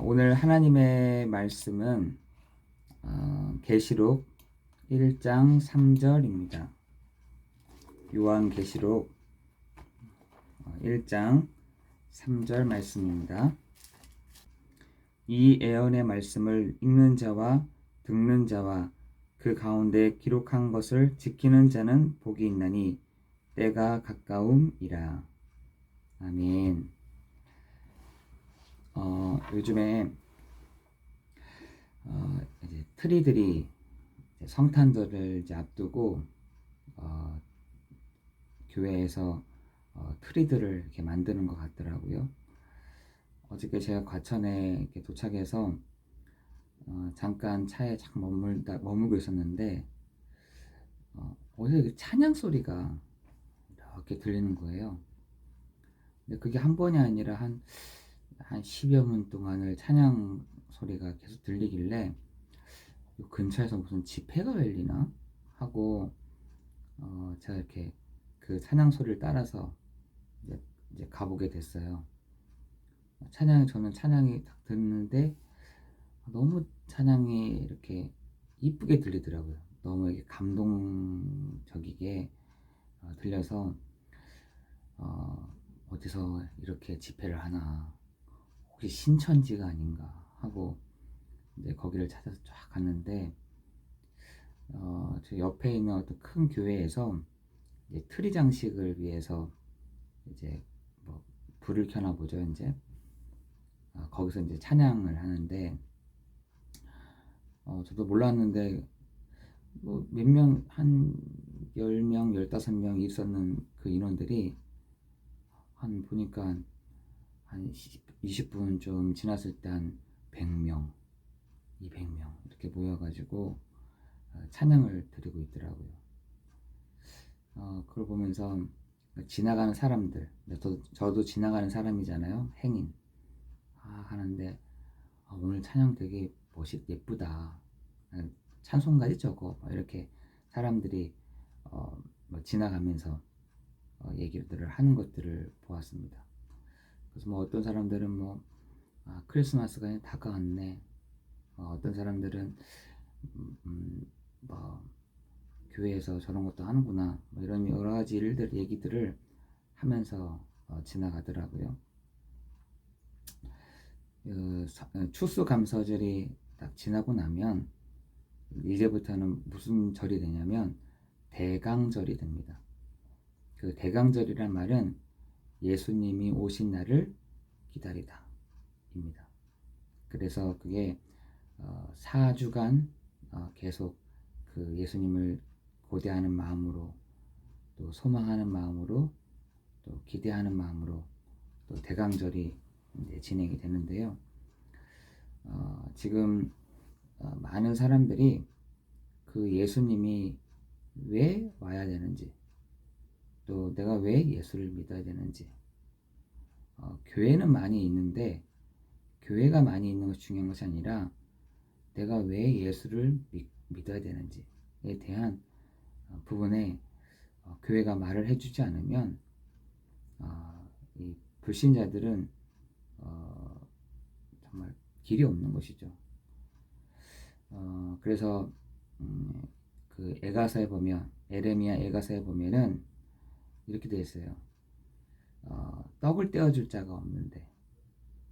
오늘 하나님의 말씀은 계시록 1장 3절입니다. 요한계시록 1장 3절 말씀입니다. 이 예언의 말씀을 읽는 자와 듣는 자와 그 가운데 기록한 것을 지키는 자는 복이 있나니 때가 가까움이라. 아멘. 요즘에 이제 트리들이 성탄절을 이제 앞두고 교회에서 트리들을 이렇게 만드는 것 같더라고요. 어저께 제가 과천에 이렇게 도착해서 잠깐 차에 머물고 있었는데 어디서 찬양 소리가 이렇게 들리는 거예요. 근데 그게 한 번이 아니라 한 10여 분 동안을 찬양 소리가 계속 들리길래 요 근처에서 무슨 집회가 열리나 하고 제가 이렇게 그 찬양 소리를 따라서 이제 가보게 됐어요. 저는 찬양이 딱 듣는데 너무 찬양이 이렇게 이쁘게 들리더라고요. 너무 이게 감동적이게 들려서 어디서 이렇게 집회를 하나, 혹시 신천지가 아닌가 하고 이제 거기를 찾아서 쫙 갔는데 저 옆에 있는 어떤 큰 교회에서 이제 트리 장식을 위해서 이제 뭐 불을 켜나 보죠. 이제 거기서 이제 찬양을 하는데 저도 몰랐는데 뭐 몇 명, 한 10명, 15명 있었는 그 인원들이 한 보니까 한 20분 좀 지났을 때 한 100명, 200명 이렇게 모여가지고 찬양을 드리고 있더라고요. 그걸 보면서 지나가는 사람들, 저도 지나가는 사람이잖아요. 행인 하는데 오늘 찬양 되게 예쁘다, 찬송가지 저거, 이렇게 사람들이 뭐 지나가면서 얘기들을 하는 것들을 보았습니다. 그래서 뭐 어떤 사람들은 뭐 크리스마스가 다가왔네, 어떤 사람들은 뭐 교회에서 저런 것도 하는구나, 뭐 이런 여러 가지 얘기들을 하면서 지나가더라고요. 추수감사절이 딱 지나고 나면 이제부터는 무슨 절이 되냐면 대강절이 됩니다. 그 대강절이란 말은 예수님이 오신 날을 기다리다 입니다. 그래서 그게 4주간 계속 그 예수님을 고대하는 마음으로, 또 소망하는 마음으로, 또 기대하는 마음으로 또 대강절이 진행이 되는데요. 지금 많은 사람들이 그 예수님이 왜 와야 되는지, 또 내가 왜 예수를 믿어야 되는지, 교회는 많이 있는데 교회가 많이 있는 것이 중요한 것이 아니라 내가 왜 예수를 믿어야 되는지에 대한 부분에 교회가 말을 해주지 않으면 이 불신자들은 정말 길이 없는 것이죠. 그래서 그 에가서에 보면, 에레미야 에가서에 보면은 이렇게 되어 있어요. 떡을 떼어줄 자가 없는데,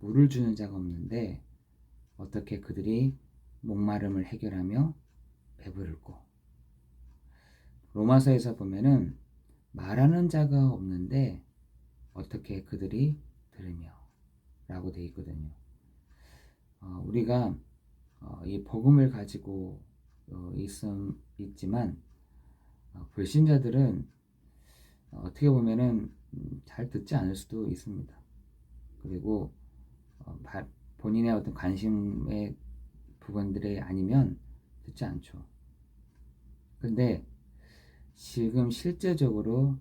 물을 주는 자가 없는데 어떻게 그들이 목마름을 해결하며 배부를꼬. 로마서에서 보면은 말하는 자가 없는데 어떻게 그들이 들으며 라고 되어 있거든요. 우리가 이 복음을 가지고 있지만 불신자들은 어떻게 보면은 잘 듣지 않을 수도 있습니다. 그리고 본인의 어떤 관심의 부분들이 아니면 듣지 않죠. 근데 지금 실제적으로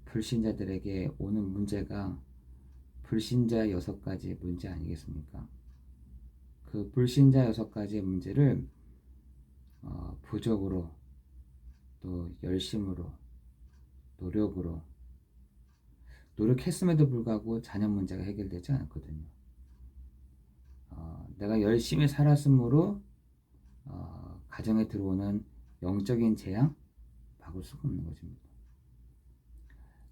불신자들에게 오는 문제가 불신자 6가지 문제 아니겠습니까? 그 불신자 6가지의 문제를 부족으로, 또 열심으로, 노력으로 노력했음에도 불구하고 자녀 문제가 해결되지 않았거든요. 내가 열심히 살았으므로 가정에 들어오는 영적인 재앙 막을 수가 없는 것입니다.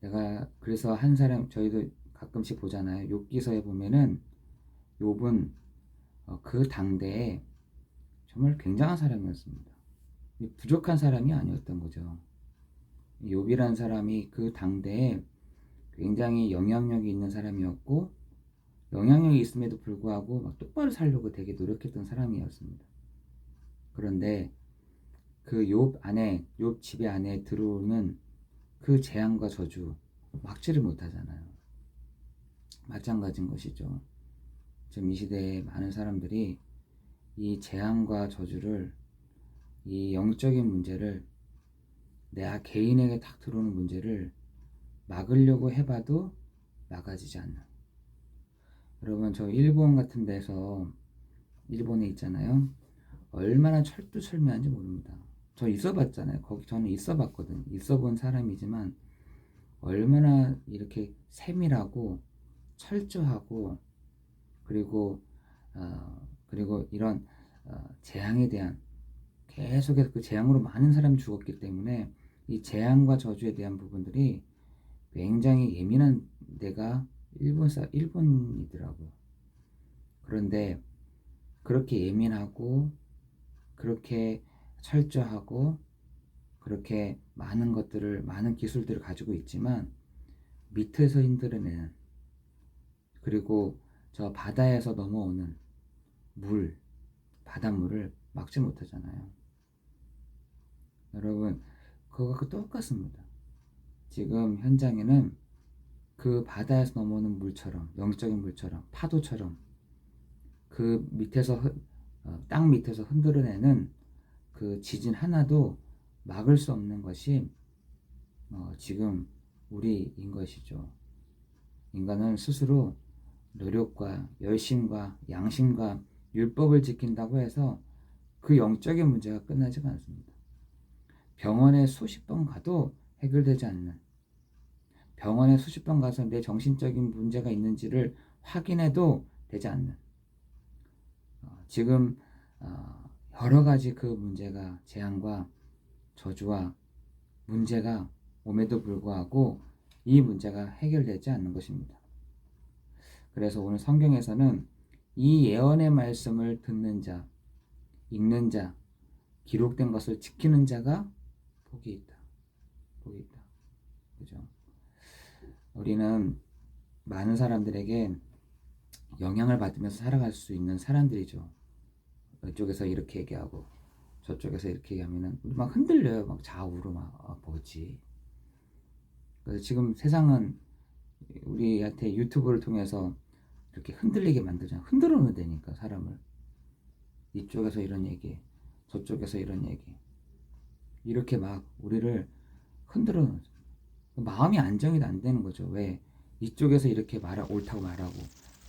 내가 그래서 한 사람, 저희도 가끔씩 보잖아요. 욥기서에 보면은 욥은 그 당대에 정말 굉장한 사람이었습니다. 부족한 사람이 아니었던 거죠. 욥이라는 사람이 그 당대에 굉장히 영향력이 있는 사람이었고, 영향력이 있음에도 불구하고 막 똑바로 살려고 되게 노력했던 사람이었습니다. 그런데 그 욥 집에 안에 들어오는 그 재앙과 저주 막지를 못하잖아요. 마찬가지인 것이죠. 지금 이 시대에 많은 사람들이 이 재앙과 저주를, 이 영적인 문제를, 내 개인에게 딱 들어오는 문제를 막으려고 해봐도 막아지지 않는. 여러분, 저 일본 같은 데서, 일본에 있잖아요. 얼마나 철두철미한지 모릅니다. 저 있어봤잖아요. 거기 저는 있어봤거든. 있어본 사람이지만 얼마나 이렇게 세밀하고 철저하고, 그리고 이런 재앙에 대한, 계속해서 그 재앙으로 많은 사람이 죽었기 때문에 이 재앙과 저주에 대한 부분들이 굉장히 예민한 데가 일본이더라고요. 그런데 그렇게 예민하고 그렇게 철저하고 그렇게 많은 것들을, 많은 기술들을 가지고 있지만 밑에서 힘들어내는, 그리고 저 바다에서 넘어오는 바닷물을 막지 못하잖아요. 여러분, 그거가 똑같습니다. 지금 현장에는 그 바다에서 넘어오는 물처럼, 영적인 물처럼, 파도처럼 그 밑에서 땅 밑에서 흔들어내는 그 지진 하나도 막을 수 없는 것이 지금 우리인 것이죠. 인간은 스스로 노력과 열심과 양심과 율법을 지킨다고 해서 그 영적인 문제가 끝나지가 않습니다. 병원에 수십 번 가도 해결되지 않는, 병원에 수십 번 가서 내 정신적인 문제가 있는지를 확인해도 되지 않는, 지금 여러 가지 그 문제가, 재앙과 저주와 문제가 옴에도 불구하고 이 문제가 해결되지 않는 것입니다. 그래서 오늘 성경에서는 이 예언의 말씀을 듣는 자, 읽는 자, 기록된 것을 지키는 자가 복이 있다. 복이 있다. 그죠? 우리는 많은 사람들에게 영향을 받으면서 살아갈 수 있는 사람들이죠. 이쪽에서 이렇게 얘기하고 저쪽에서 이렇게 얘기하면은 우리 막 흔들려요. 막 좌우로 막 뭐지. 그래서 지금 세상은 우리한테 유튜브를 통해서 이렇게 흔들리게 만들잖아. 흔들어 놓으면 되니까 사람을. 이쪽에서 이런 얘기, 저쪽에서 이런 얘기. 이렇게 막 우리를 흔들어 놓죠. 마음이 안정이 안 되는 거죠. 왜? 이쪽에서 이렇게 옳다고 말하고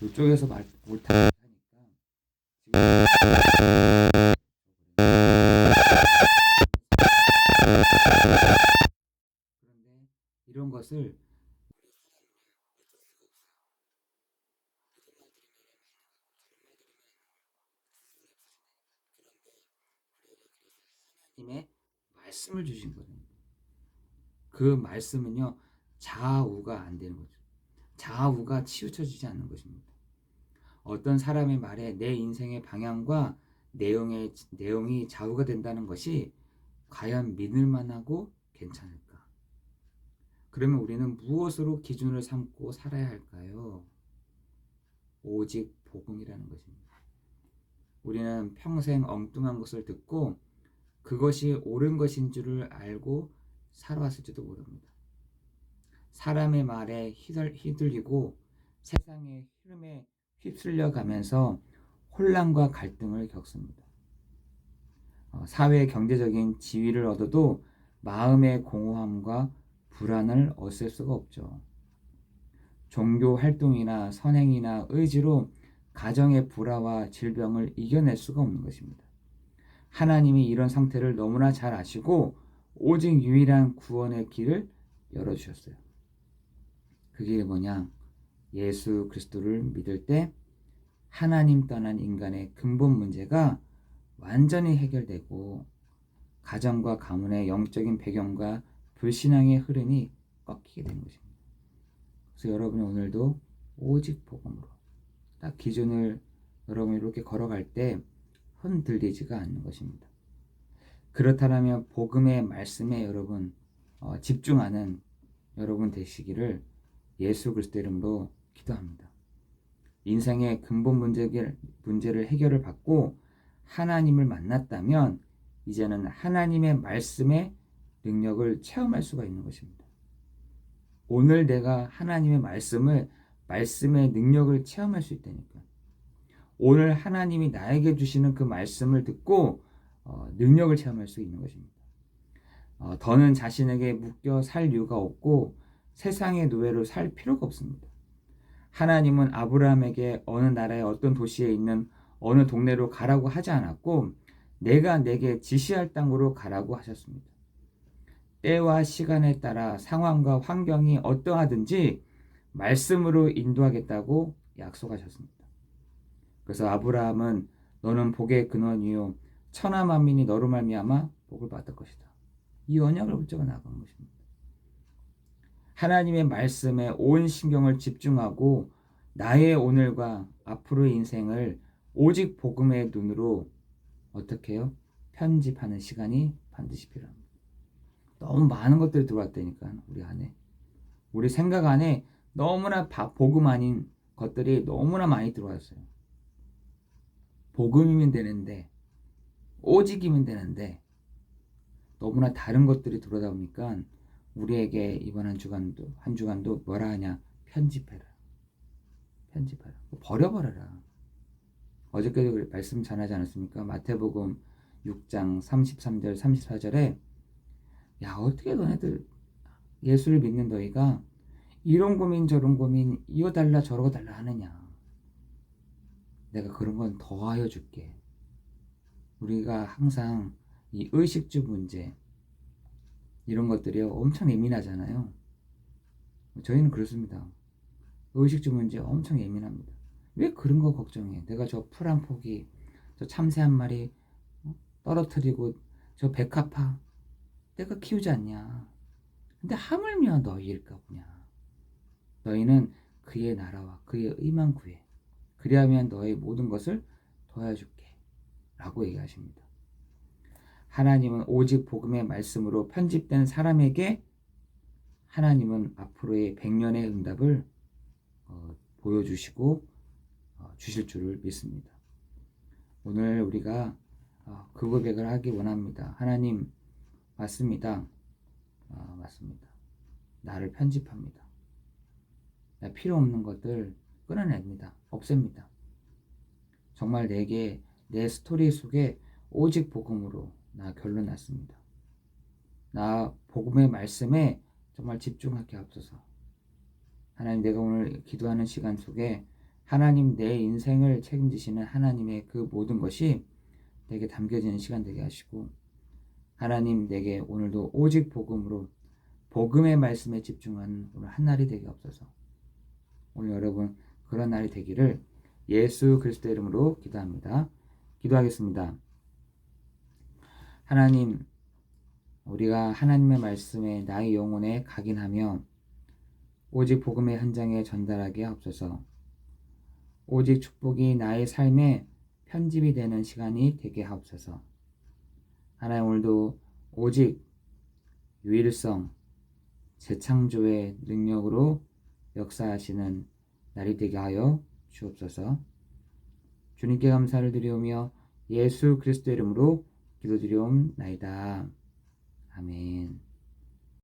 이쪽에서 옳다고 하니까 그런데 이런 것을 하나님의 말씀을 주신 거예요. 그 말씀은요, 좌우가 안 되는 거죠. 좌우가 치우쳐지지 않는 것입니다. 어떤 사람의 말에 내 인생의 방향과 내용이 좌우가 된다는 것이 과연 믿을 만하고 괜찮을까? 그러면 우리는 무엇으로 기준을 삼고 살아야 할까요? 오직 복음이라는 것입니다. 우리는 평생 엉뚱한 것을 듣고 그것이 옳은 것인 줄을 알고 살아왔을지도 모릅니다. 사람의 말에 휘둘리고 세상의 흐름에 휩쓸려 가면서 혼란과 갈등을 겪습니다. 사회 경제적인 지위를 얻어도 마음의 공허함과 불안을 없앨 수가 없죠. 종교 활동이나 선행이나 의지로 가정의 불화와 질병을 이겨낼 수가 없는 것입니다. 하나님이 이런 상태를 너무나 잘 아시고 오직 유일한 구원의 길을 열어주셨어요. 그게 뭐냐? 예수 그리스도를 믿을 때 하나님 떠난 인간의 근본 문제가 완전히 해결되고 가정과 가문의 영적인 배경과 불신앙의 흐름이 꺾이게 되는 것입니다. 그래서 여러분이 오늘도 오직 복음으로 딱 기준을 여러분이 이렇게 걸어갈 때 흔들리지가 않는 것입니다. 그렇다면 복음의 말씀에 여러분 집중하는 여러분 되시기를 예수 그리스도 이름으로 기도합니다. 인생의 근본 문제를 해결을 받고 하나님을 만났다면 이제는 하나님의 말씀의 능력을 체험할 수가 있는 것입니다. 오늘 내가 하나님의 말씀의 능력을 체험할 수 있다니까. 오늘 하나님이 나에게 주시는 그 말씀을 듣고 능력을 체험할 수 있는 것입니다. 더는 자신에게 묶여 살 이유가 없고 세상의 노예로 살 필요가 없습니다. 하나님은 아브라함에게 어느 나라의 어떤 도시에 있는 어느 동네로 가라고 하지 않았고 내가 내게 지시할 땅으로 가라고 하셨습니다. 때와 시간에 따라 상황과 환경이 어떠하든지 말씀으로 인도하겠다고 약속하셨습니다. 그래서 아브라함은 너는 복의 근원이요 천하 만민이 너로 말미암아 복을 받을 것이다. 이 언약을 붙잡아 나간 것입니다. 하나님의 말씀에 온 신경을 집중하고 나의 오늘과 앞으로의 인생을 오직 복음의 눈으로 어떻게 해요? 편집하는 시간이 반드시 필요합니다. 너무 많은 것들이 들어왔다니까 우리 안에. 우리 생각 안에 너무나 복음 아닌 것들이 너무나 많이 들어왔어요. 복음이면 되는데 오직이면 되는데 너무나 다른 것들이 들어오다 보니까 우리에게 이번 한 주간도 뭐라 하냐? 편집해라. 버려버려라. 어저께도 말씀 전하지 않았습니까? 마태복음 6장 33절 34절에 야 어떻게 너네들 예수를 믿는 너희가 이런 고민 저런 고민 이거 달라 저거 달라 하느냐. 내가 그런 건 더하여 줄게. 우리가 항상 이 의식주 문제 이런 것들이 엄청 예민하잖아요. 저희는 그렇습니다. 의식주 문제 엄청 예민합니다. 왜 그런 거 걱정해? 내가 저 풀 한 포기, 저 참새 한 마리 떨어뜨리고 저 백합화 내가 키우지 않냐. 근데 하물며 너희일까 보냐. 너희는 그의 나라와 그의 의만 구해. 그리하면 너의 모든 것을 도와줄게. 라고 얘기하십니다. 하나님은 오직 복음의 말씀으로 편집된 사람에게 하나님은 앞으로의 100년의 응답을 보여주시고 주실 줄을 믿습니다. 오늘 우리가 그 고백을 하기 원합니다. 하나님 맞습니다. 맞습니다. 나를 편집합니다. 나 필요 없는 것들 끊어냅니다. 없앱니다. 정말 내게 내 스토리 속에 오직 복음으로 나 결론 났습니다. 나 복음의 말씀에 정말 집중하게 하옵소서. 하나님 내가 오늘 기도하는 시간 속에 하나님 내 인생을 책임지시는 하나님의 그 모든 것이 내게 담겨지는 시간 되게 하시고 하나님 내게 오늘도 오직 복음으로 복음의 말씀에 집중하는 오늘 한 날이 되게 없어서 오늘 여러분 그런 날이 되기를 예수 그리스도 이름으로 기도합니다. 기도하겠습니다. 하나님 우리가 하나님의 말씀에 나의 영혼에 각인하며 오직 복음의 현장에 전달하게 하옵소서. 오직 축복이 나의 삶에 편집이 되는 시간이 되게 하옵소서. 하나님 오늘도 오직 유일성, 재창조의 능력으로 역사하시는 날이 되게 하여 주옵소서. 주님께 감사를 드리오며 예수 그리스도 이름으로 기도드리옵나이다. 아멘.